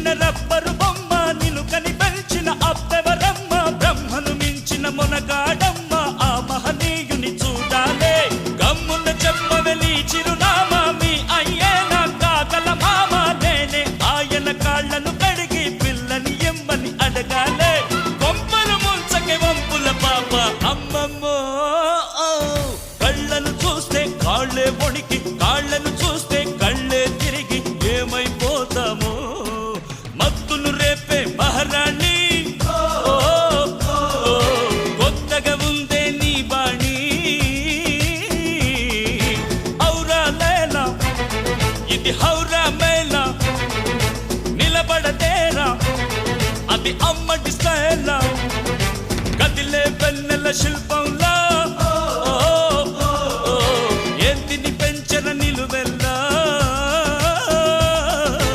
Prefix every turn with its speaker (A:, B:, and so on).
A: చిన్న రబ్బరు బొమ్మ నిన్ను కని పెంచిన అబ్బెవరమ్మ బ్రహ్మను మించిన మొనగాడమ్మ ఆ మహనీయుని చూడాలే గమ్మున చెప్పవెలి చిరునామా మీ అయ్యేనా కాదల మామ నేనే ఆయన కాళ్ళను కడిగి పిల్లని ఎమ్మని అడగాలే కొంపలు ముంచకే వంపుల పాప అమ్మమ్మో కళ్ళను చూస్తే కాళ్ళే వణికి కాళ్ళను చూస్తే కళ్ళే తిరిగి ఏమైపోతామో మత్తును రేపే మహారాణి కొత్తగా ఉందే నీ బాణి ఔరా లేలా ఇది హౌరా మేళా నిలబడతేరా అది అమ్మటి స్టైలా కదిలే వెన్నెల శిల్పంలా